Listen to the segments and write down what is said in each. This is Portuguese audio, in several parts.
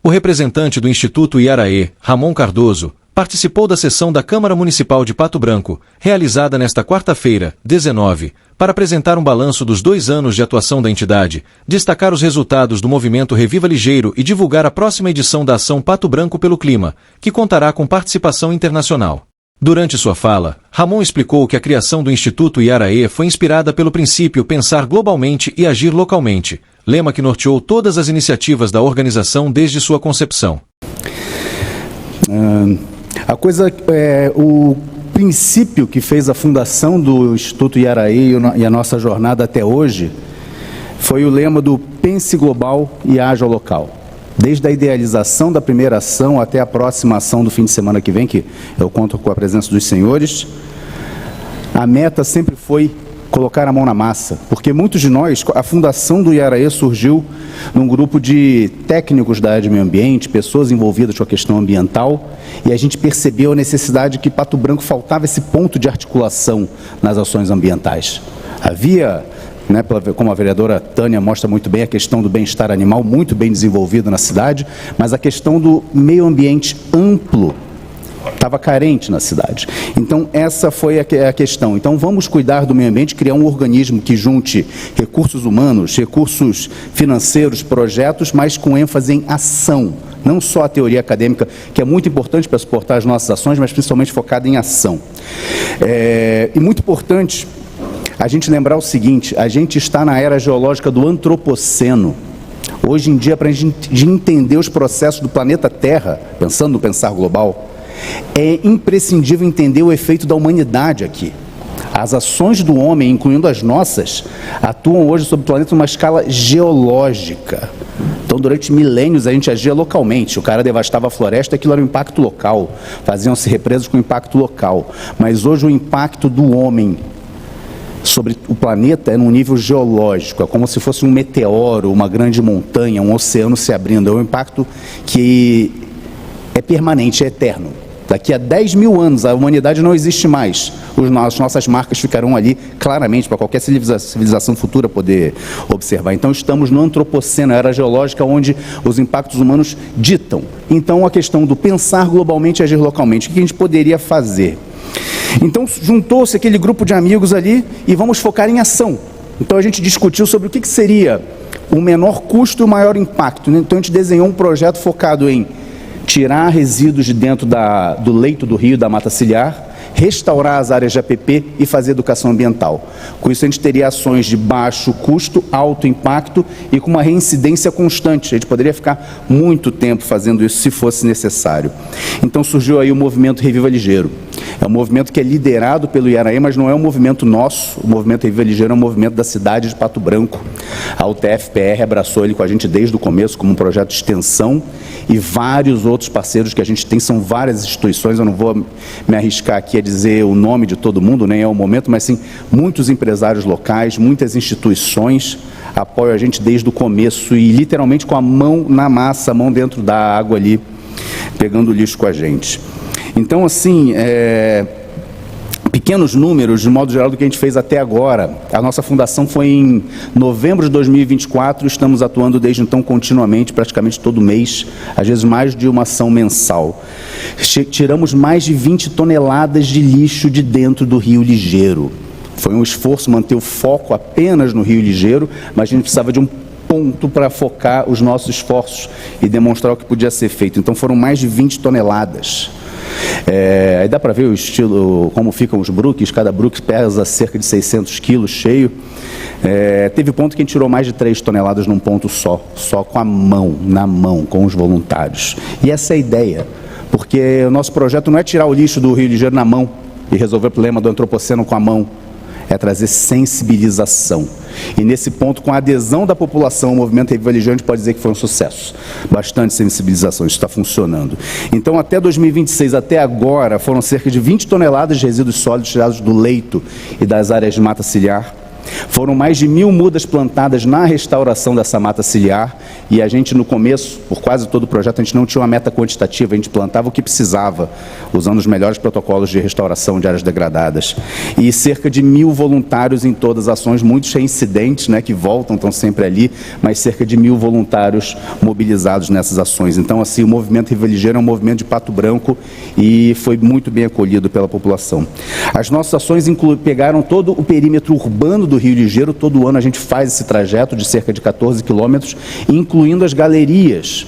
O representante do Instituto Iaraê, Ramon Cardoso, participou da sessão da Câmara Municipal de Pato Branco, realizada nesta quarta-feira, 19, para apresentar um balanço dos 2 anos de atuação da entidade, destacar os resultados do movimento Reviva Ligeiro e divulgar a próxima edição da Ação Pato Branco pelo Clima, que contará com participação internacional. Durante sua fala, Ramon explicou que a criação do Instituto Iaraê foi inspirada pelo princípio pensar globalmente e agir localmente, lema que norteou todas as iniciativas da organização desde sua concepção. O princípio que fez a fundação do Instituto Iaraê e a nossa jornada até hoje foi o lema do pense global e haja local. Desde a idealização da primeira ação até a próxima ação do fim de semana que vem, que eu conto com a presença dos senhores, a meta sempre foi colocar a mão na massa, porque muitos de nós, a fundação do Iaraê surgiu num grupo de técnicos da área de meio ambiente, pessoas envolvidas com a questão ambiental, e a gente percebeu a necessidade que Pato Branco faltava esse ponto de articulação nas ações ambientais. Havia, como a vereadora Tânia mostra muito bem, a questão do bem-estar animal muito bem desenvolvida na cidade, mas a questão do meio ambiente amplo estava carente na cidade. Então, essa foi a questão. Então, vamos cuidar do meio ambiente, criar um organismo que junte recursos humanos, recursos financeiros, projetos, mas com ênfase em ação. Não só a teoria acadêmica, que é muito importante para suportar as nossas ações, mas principalmente focada em ação. E muito importante a gente lembrar o seguinte: a gente está na era geológica do antropoceno. Hoje em dia, para a gente entender os processos do planeta Terra, pensando no pensar global, é imprescindível entender o efeito da humanidade aqui. As ações do homem, incluindo as nossas, atuam hoje sobre o planeta numa escala geológica. Então, durante milênios, a gente agia localmente. O cara devastava a floresta, aquilo era um impacto local. Faziam-se represas com impacto local. Mas hoje o impacto do homem sobre o planeta é num nível geológico, é como se fosse um meteoro, uma grande montanha, um oceano se abrindo. É um impacto que é permanente, é eterno. Daqui a 10 mil anos, a humanidade não existe mais. As nossas marcas ficarão ali claramente para qualquer civilização futura poder observar. Então, estamos no antropoceno, a era geológica, onde os impactos humanos ditam. Então, a questão do pensar globalmente e agir localmente. O que a gente poderia fazer? Então, juntou-se aquele grupo de amigos ali e vamos focar em ação. Então, a gente discutiu sobre o que seria o menor custo e o maior impacto. Então, a gente desenhou um projeto focado em tirar resíduos de dentro do leito do rio, da mata ciliar, restaurar as áreas de APP e fazer educação ambiental. Com isso, a gente teria ações de baixo custo, alto impacto e com uma reincidência constante. A gente poderia ficar muito tempo fazendo isso se fosse necessário. Então, surgiu aí o movimento Reviva Ligeiro. É um movimento que é liderado pelo Iaraê, mas não é um movimento nosso. O movimento Reviva Ligeiro é um movimento da cidade de Pato Branco. A UTF-PR abraçou ele com a gente desde o começo como um projeto de extensão, e vários outros parceiros que a gente tem, são várias instituições. Eu não vou me arriscar aqui a dizer o nome de todo mundo, nem é o momento, mas sim muitos empresários locais, muitas instituições apoiam a gente desde o começo e literalmente com a mão na massa, a mão dentro da água ali, pegando lixo com a gente. Então, assim, pequenos números, de modo geral, do que a gente fez até agora. A nossa fundação foi em novembro de 2024, estamos atuando desde então continuamente, praticamente todo mês, às vezes mais de uma ação mensal. Tiramos mais de 20 toneladas de lixo de dentro do Rio Ligeiro. Foi um esforço manter o foco apenas no Rio Ligeiro, mas a gente precisava de um ponto para focar os nossos esforços e demonstrar o que podia ser feito. Então foram mais de 20 toneladas. Aí dá para ver o estilo, como ficam os brooks. Cada brook pesa cerca de 600 quilos cheio. Teve ponto que a gente tirou mais de 3 toneladas num ponto só com a mão, na mão, com os voluntários. E essa é a ideia, porque o nosso projeto não é tirar o lixo do Rio Ligeiro na mão e resolver o problema do antropoceno com a mão, é trazer sensibilização. E nesse ponto, com a adesão da população ao movimento Reviva Ligeiro, a gente pode dizer que foi um sucesso. Bastante sensibilização, isso está funcionando. Então, até 2026, até agora, foram cerca de 20 toneladas de resíduos sólidos tirados do leito e das áreas de mata ciliar. Foram mais de 1.000 mudas plantadas na restauração dessa mata ciliar e a gente no começo, por quase todo o projeto, a gente não tinha uma meta quantitativa, a gente plantava o que precisava, usando os melhores protocolos de restauração de áreas degradadas. E cerca de 1.000 voluntários em todas as ações, muitos reincidentes, né, que voltam, estão sempre ali, mas cerca de 1.000 voluntários mobilizados nessas ações. Então, assim, o movimento Rio Ligeiro é um movimento de Pato Branco e foi muito bem acolhido pela população. As nossas ações pegaram todo o perímetro urbano do Rio Ligeiro. Todo ano a gente faz esse trajeto de cerca de 14 quilômetros, incluindo as galerias.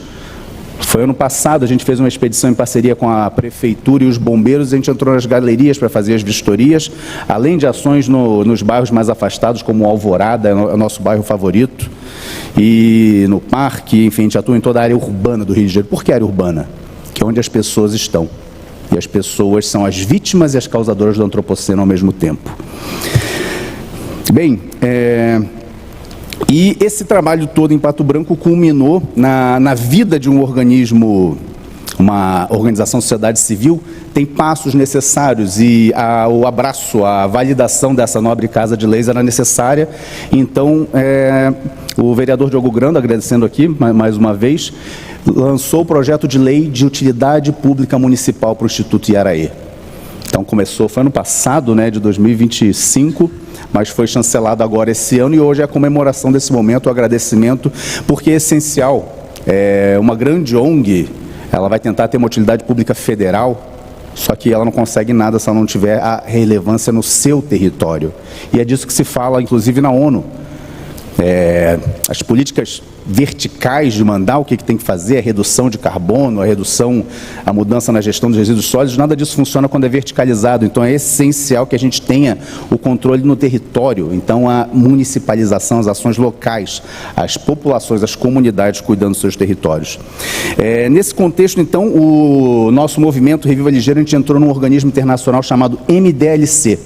Foi ano passado, a gente fez uma expedição em parceria com a Prefeitura e os bombeiros, a gente entrou nas galerias para fazer as vistorias, além de ações nos bairros mais afastados, como o Alvorada, é o nosso bairro favorito, e no parque, enfim, a gente atua em toda a área urbana do Rio de Janeiro. Por que área urbana? Que é onde as pessoas estão. E as pessoas são as vítimas e as causadoras do antropoceno ao mesmo tempo. Bem, e esse trabalho todo em Pato Branco culminou na vida de um organismo, uma organização de sociedade civil, tem passos necessários e o abraço, a validação dessa nobre casa de leis era necessária. Então, o vereador Diogo Grando, agradecendo aqui mais uma vez, lançou o projeto de lei de utilidade pública municipal para o Instituto Iaraê. Então começou, foi ano passado, né, de 2025, mas foi chancelado agora esse ano e hoje é a comemoração desse momento, o agradecimento, porque é essencial. Uma grande ONG, ela vai tentar ter uma utilidade pública federal, só que ela não consegue nada se ela não tiver a relevância no seu território. E é disso que se fala, inclusive, na ONU. As políticas verticais de mandar o que tem que fazer, a redução de carbono, a mudança na gestão dos resíduos sólidos, nada disso funciona quando é verticalizado. Então é essencial que a gente tenha o controle no território. Então a municipalização, as ações locais, as populações, as comunidades cuidando dos seus territórios. Nesse contexto, então, o nosso movimento Reviva Ligeiro, a gente entrou num organismo internacional chamado MDLC.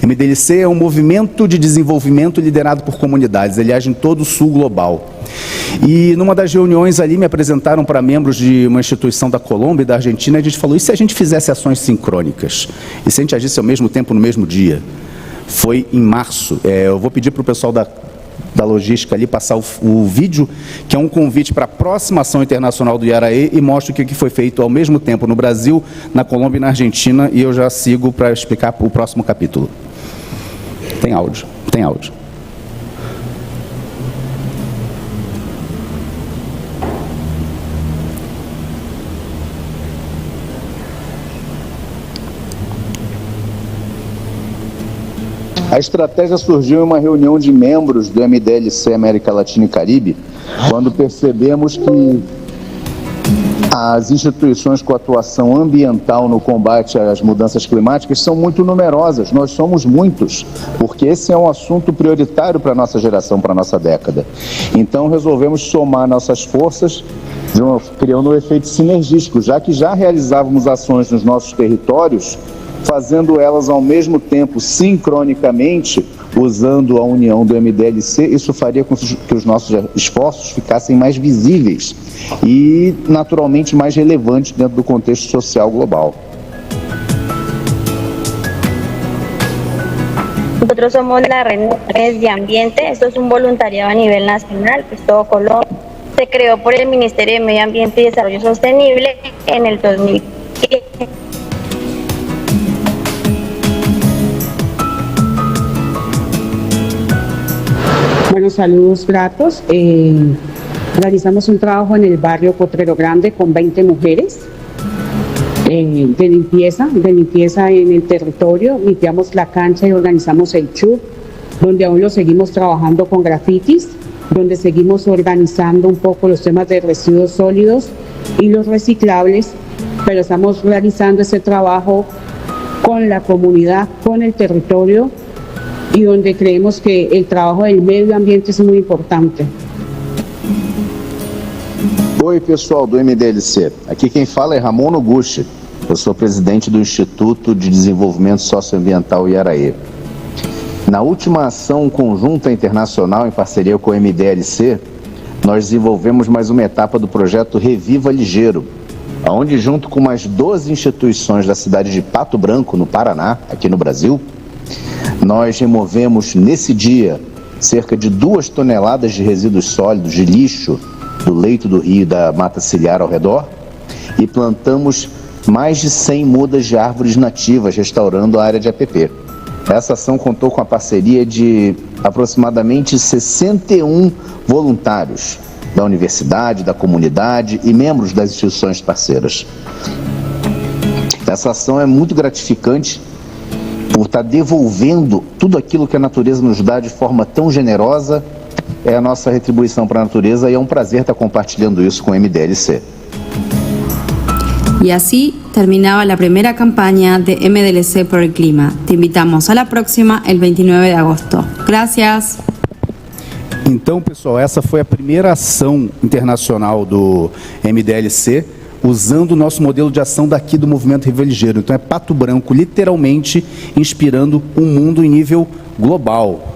MDLC é um movimento de desenvolvimento liderado por comunidades, ele age em todo o sul global. E numa das reuniões ali me apresentaram para membros de uma instituição da Colômbia e da Argentina, e a gente falou, e se a gente fizesse ações sincrônicas? E se a gente agisse ao mesmo tempo, no mesmo dia? Foi em março. Eu vou pedir para o pessoal da logística ali passar o vídeo, que é um convite para a próxima ação internacional do Iaraê e mostra o que foi feito ao mesmo tempo no Brasil, na Colômbia e na Argentina, e eu já sigo para explicar o próximo capítulo. Tem áudio, tem áudio. A estratégia surgiu em uma reunião de membros do MDLC América Latina e Caribe, quando percebemos que as instituições com atuação ambiental no combate às mudanças climáticas são muito numerosas, nós somos muitos, porque esse é um assunto prioritário para a nossa geração, para a nossa década. Então resolvemos somar nossas forças, criando um efeito sinergístico, já que já realizávamos ações nos nossos territórios, fazendo elas ao mesmo tempo, sincronicamente, usando a união do MDLC, isso faria com que os nossos esforços ficassem mais visíveis e, naturalmente, mais relevantes dentro do contexto social global. Nosotros somos la red de ambiente, esto es un voluntariado a nivel nacional, que es todo Colombia. Se creó por el Ministerio de Medio Ambiente y Desarrollo Sostenible en el 2015. Bueno, saludos gratos. Realizamos un trabajo en el barrio Potrero Grande con 20 mujeres de limpieza en el territorio. Limpiamos la cancha y organizamos el CHUP, donde aún lo seguimos trabajando con grafitis, donde seguimos organizando un poco los temas de residuos sólidos y los reciclables, pero estamos realizando ese trabajo con la comunidad, con el territorio, y donde creemos que el trabajo del medio ambiente es muy importante. Oi, pessoal do MDLC. Aqui quem fala é Ramon Noguchi. Eu sou presidente do Instituto de Desenvolvimento Socioambiental Iaraê. Na última ação conjunta internacional em parceria com o MDLC, nós desenvolvemos mais uma etapa do projeto Reviva Ligeiro, onde junto com mais 12 instituições da cidade de Pato Branco, no Paraná, aqui no Brasil, Nós removemos nesse dia cerca de 2 toneladas de resíduos sólidos, de lixo, do leito do rio e da mata ciliar ao redor e plantamos mais de 100 mudas de árvores nativas, restaurando a área de APP. Essa ação contou com a parceria de aproximadamente 61 voluntários da universidade, da comunidade e membros das instituições parceiras. Essa ação é muito gratificante por estar devolvendo tudo aquilo que a natureza nos dá de forma tão generosa. É a nossa retribuição para a natureza e é um prazer estar compartilhando isso com o MDLC. Y así terminaba la primera campaña de MDLC por el clima. Te invitamos a la próxima el 29 de agosto. Gracias. Então, pessoal, essa foi a primeira ação internacional do MDLC, usando o nosso modelo de ação daqui do Movimento Rio Ligeiro. Então, é Pato Branco, literalmente inspirando um mundo em nível global.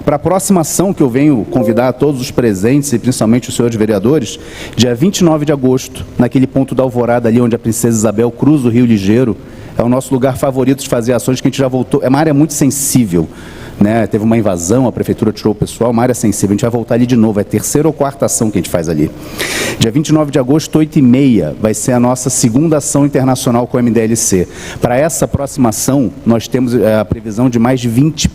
Para a próxima ação que eu venho convidar todos os presentes e principalmente os senhores vereadores, dia 29 de agosto, naquele ponto da Alvorada ali onde a Princesa Isabel cruza o Rio Ligeiro, é o nosso lugar favorito de fazer ações que a gente já voltou, é uma área muito sensível, né? Teve uma invasão, a prefeitura tirou o pessoal, uma área sensível, a gente vai voltar ali de novo, é a terceira ou quarta ação que a gente faz ali. Dia 29 de agosto, 8h30, vai ser a nossa segunda ação internacional com o MDLC. Para essa próxima ação, nós temos a previsão de mais de 20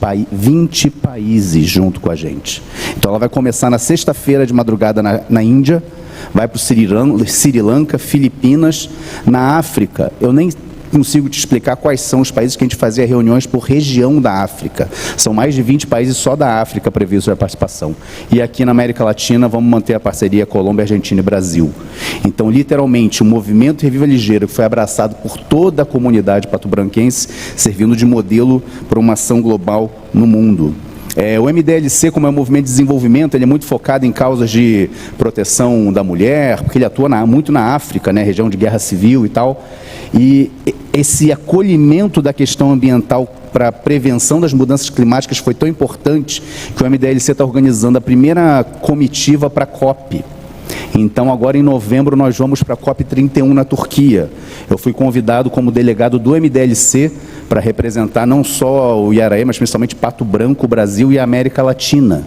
países junto com a gente. Então ela vai começar na sexta-feira de madrugada na Índia, vai para o Sri Lanka, Filipinas, na África, eu nem consigo te explicar quais são os países que a gente fazia reuniões por região da África. São mais de 20 países só da África previstos a participação. E aqui na América Latina vamos manter a parceria Colômbia, Argentina e Brasil. Então, literalmente, o movimento Reviva Ligeiro foi abraçado por toda a comunidade patobranquense, servindo de modelo para uma ação global no mundo. O MDLC, como é um movimento de desenvolvimento, ele é muito focado em causas de proteção da mulher, porque ele atua muito na África, né, região de guerra civil e tal. E esse acolhimento da questão ambiental para a prevenção das mudanças climáticas foi tão importante que o MDLC está organizando a primeira comitiva para a COP. Então, agora em novembro, nós vamos para a COP31 na Turquia. Eu fui convidado como delegado do MDLC para representar não só o Iaraí, mas principalmente Pato Branco, o Brasil e a América Latina.